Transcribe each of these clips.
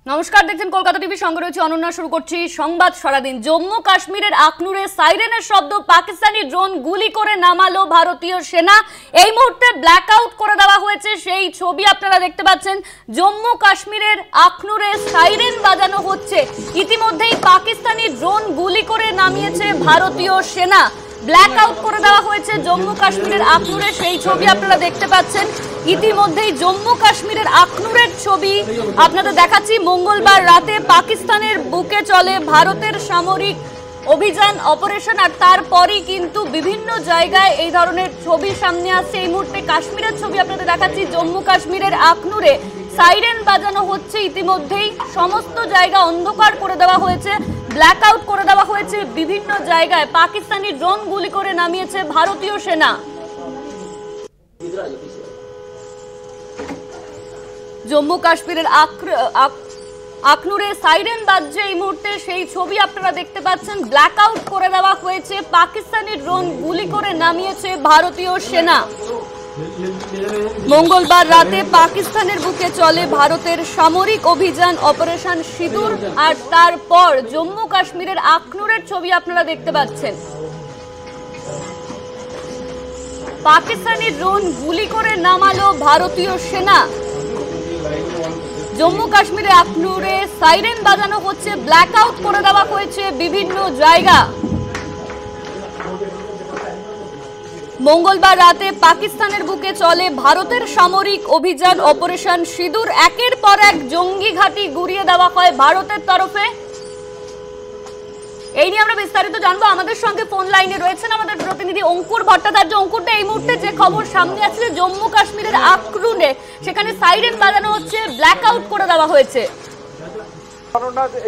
নমস্কার, দেখছেন কলকাতা টিভি, সঙ্গে রয়েছে অনন্যা। শুরু করছি সংবাদ সারাদিন। জম্মু কাশ্মীরের আখনুরে সাইরেনের শব্দ, পাকিস্তানি ড্রোন গুলি করে নামালো ভারতীয় সেনা। এই মুহূর্তে ব্ল্যাক আউট করে দেওয়া হয়েছে, সেই ছবি আপনারা দেখতে পাচ্ছেন। জম্মু কাশ্মীরের আখনুরে সাইরেন বাজানো হচ্ছে, ইতিমধ্যেই পাকিস্তানি ড্রোন গুলি করে নামিয়েছে ভারতীয় সেনা। ব্ল্যাক আউট করে দেওয়া হয়েছে জম্মু কাশ্মীরের আখনুরে, সেই ছবি আপনারা দেখতে পাচ্ছেন। ইতিমধ্যেই জম্মু কাশ্মীরের আখনুরের ছবি আপনাদের দেখাচ্ছি। মঙ্গলবার রাতে পাকিস্তানের বুকে চলে ভারতের সামরিক অভিযান অপারেশন, আর তারপরই কিন্তু বিভিন্ন জায়গায় এই ধরনের ছবি সামনে আসছে। এই মুহূর্তে কাশ্মীরের ছবি আপনাদের দেখাচ্ছি। জম্মু কাশ্মীরের আখনুরে সাইরেন বাজানো হচ্ছে, ইতিমধ্যেই সমস্ত জায়গা অন্ধকার করে দেওয়া হয়েছে, ব্ল্যাক আউট করে দেওয়া হয়েছে। বিভিন্ন জায়গায় পাকিস্তানি ড্রোন গুলি করে নামিয়েছে ভারতীয় সেনা। জম্মু কাশ্মীরের আখনুরে সাইরেন বাজছে এই মুহূর্তে, সেই ছবি আপনারা দেখতে পাচ্ছেন। ব্ল্যাক আউট করে দেওয়া হয়েছে, পাকিস্তানি ড্রোন গুলি করে নামিয়েছে ভারতীয় সেনা। মঙ্গলবার রাতে পাকিস্তানের বুকে চলে ভারতের সামরিক অভিযান অপারেশন সিঁদুর, আর তারপর জম্মু কাশ্মীরের আখনুরের ছবি আপনারা দেখতে পাচ্ছেন। পাকিস্তানি ড্রোন গুলি করে নামালো ভারতীয় সেনা। জম্মু কাশ্মীরে আখনুরে সাইরেন বাজানো হচ্ছে, ব্ল্যাক আউট করে দেওয়া হয়েছে বিভিন্ন জায়গা। মঙ্গলবার রাতে পাকিস্তানের বুকে চলে ভারতের সামরিক অভিযান অপারেশন সিঁদুর। একের পর এক জঙ্গি ঘাঁটি গুড়িয়ে দেওয়া হয় ভারতের তরফে। এই নিয়ে আমরা বিস্তারিত জানবো। আমাদের সঙ্গে ফোন লাইনে রয়েছেন আমাদের প্রতিনিধি অঙ্কুর ভট্টাচার্য। অঙ্কুরটা, এই মুহূর্তে যে খবর সামনে আসছে জম্মু কাশ্মীরের আখনুরে, সেখানে সাইরেন বাজানো হচ্ছে, ব্ল্যাক আউট করে দেওয়া হয়েছে।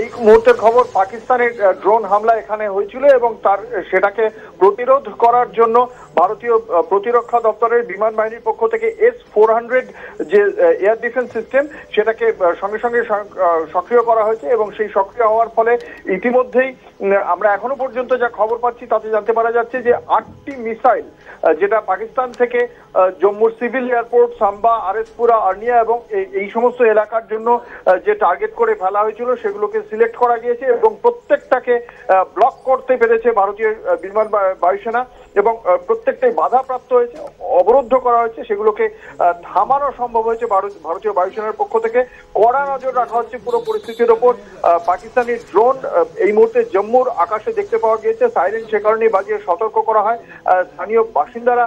এই মুহূর্তের খবর, পাকিস্তানের ড্রোন হামলা এখানে হয়েছিল এবং সেটাকে প্রতিরোধ করার জন্য ভারতীয় প্রতিরক্ষা দপ্তরের বিমান বাহিনীর পক্ষ থেকে S-400 যে এয়ার ডিফেন্স সিস্টেম, সেটাকে সঙ্গে সঙ্গে সক্রিয় করা হয়েছে এবং সেই সক্রিয় হওয়ার ফলে ইতিমধ্যেই আমরা এখনো পর্যন্ত যা খবর পাচ্ছি তাতে জানতে পারা যাচ্ছে যে 8টি মিসাইল, যেটা পাকিস্তান থেকে জম্মুর সিভিল এয়ারপোর্ট, সাম্বা, আরএসপুরা, আর্নিয়া এবং এই সমস্ত এলাকার জন্য যে টার্গেট করে ফেলা হয়েছিল সেগুলোকে সিলেক্ট করা গিয়েছে এবং প্রত্যেকটাকে ব্লক করতে পেরেছে ভারতীয় বিমান বায়ুসেনা এবং প্রত্যেকটাই বাধাপ্রাপ্ত হয়েছে, অবরুদ্ধ করা হয়েছে। সেগুলোকে থামানো সম্ভব হয়েছে ভারতীয় বায়ুসেনার পক্ষ থেকে। কড়া নজর রাখা হচ্ছে পুরো পরিস্থিতির ওপর। পাকিস্তানি ড্রোন এই মুহূর্তে জম্মুর আকাশে দেখতে পাওয়া গিয়েছে, সাইরেন সে কারণেই বাজিয়ে সতর্ক করা হয়। স্থানীয় বাসিন্দারা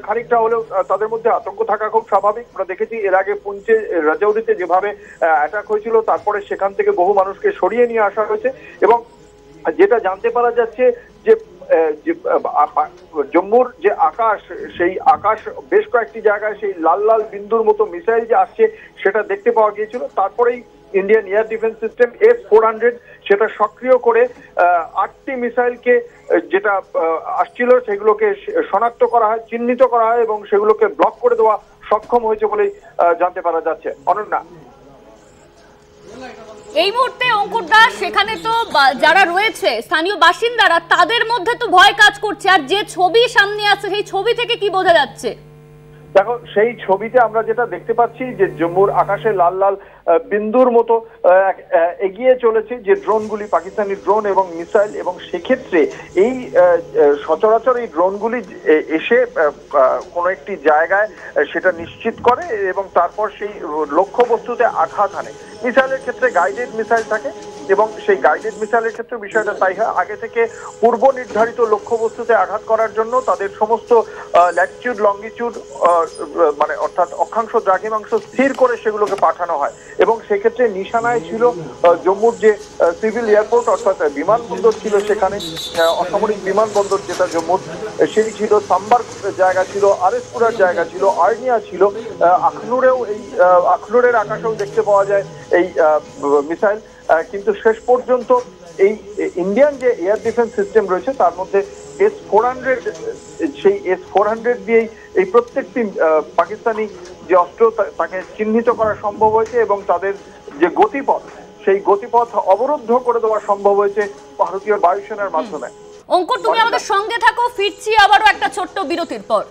খানিকটা হলেও তাদের মধ্যে আতঙ্ক থাকা খুব স্বাভাবিক। আমরা দেখেছি এর আগে পুঞ্চে, রাজৌরিতে যেভাবে অ্যাটাক হয়েছিল, তারপরে সেখান থেকে বহু মানুষকে সরিয়ে নিয়ে আসা হয়েছে এবং যেটা জানতে পারা যাচ্ছে যে জম্মুর যে আকাশ, সেই আকাশ বেশ কয়েকটি জায়গায় সেই লাল লাল বিন্দুর মতো মিসাইল যে আসছে সেটা দেখতে পাওয়া গিয়েছিল। তারপরেই Indian air defence system S-400 সেটা সক্রিয় করে 8টি মিসাইলকে যেটা আসছিল সেগুলোকে শনাক্ত করা হয়, চিহ্নিত করা হয় এবং সেগুলোকে ব্লক করে দেওয়া সক্ষম হয়েছে বলেই জানতে পারা যাচ্ছে। অনন্যা, এই মুহূর্তে অঙ্কুরদা, সেখানে তো যারা রয়েছে স্থানীয় বাসিন্দারা, তাদের মধ্যে তো ভয় কাজ করছে, আর যে ছবি সামনে আসছে সেই ছবি থেকে কি বোঝা যাচ্ছে? দেখো, সেই ছবিতে আমরা যেটা দেখতে পাচ্ছি যে জম্মুর আকাশে লাল লাল বিন্দুর মতো এগিয়ে চলেছে যে ড্রোনগুলি, পাকিস্তানি ড্রোন এবং মিসাইল, এবং সেক্ষেত্রে এই সচরাচর এই ড্রোনগুলি এসে কোনো একটি জায়গায় সেটা নিশ্চিত করে এবং তারপর সেই লক্ষ্যবস্তুতে আঘাত হানে। মিসাইলের ক্ষেত্রে গাইডেড মিসাইল থাকে এবং সেই গাইডেড মিসাইলের ক্ষেত্রে বিষয়টা তাই হয়। আগে থেকে পূর্ব নির্ধারিত লক্ষ্যবস্তুতে আঘাত করার জন্য তাদের সমস্ত ল্যাটিটিউড, লঙ্গিটিউড, মানে অর্থাৎ অক্ষাংশ, দ্রাঘিমাংশ স্থির করে সেগুলোকে পাঠানো হয় এবং সেক্ষেত্রে নিশানায় ছিল জম্মুর যে সিভিল এয়ারপোর্ট অর্থাৎ বিমানবন্দর ছিল, সেখানে অসামরিক বিমানবন্দর যেটা জম্মুর, সেই ছিল, সাম্বার জায়গা ছিল, আরএসপুরার জায়গা ছিল, আর্নিয়া ছিল, আখনুরেও এই আখনুরের আকাশেও দেখতে পাওয়া যায় এই মিসাইল। কিন্তু শেষ পর্যন্ত এই ইন্ডিয়ান যে এয়ার ডিফেন্স সিস্টেম রয়েছে তার মধ্যে S-400, সেই S-400 দিয়েই এই প্রত্যেকটি পাকিস্তানি যে অস্ত্র তাকে চিহ্নিত করা সম্ভব হয়েছে এবং তাদের যে গতিপথ, সেই গতিপথ অবরুদ্ধ করে দেওয়া সম্ভব হয়েছে ভারতীয় বায়ুসেনার মাধ্যমে। অঙ্কুর, তুমি আমাদের সঙ্গে থাকো, ফিরছি আবারও একটা ছোট্ট বিরতির পর।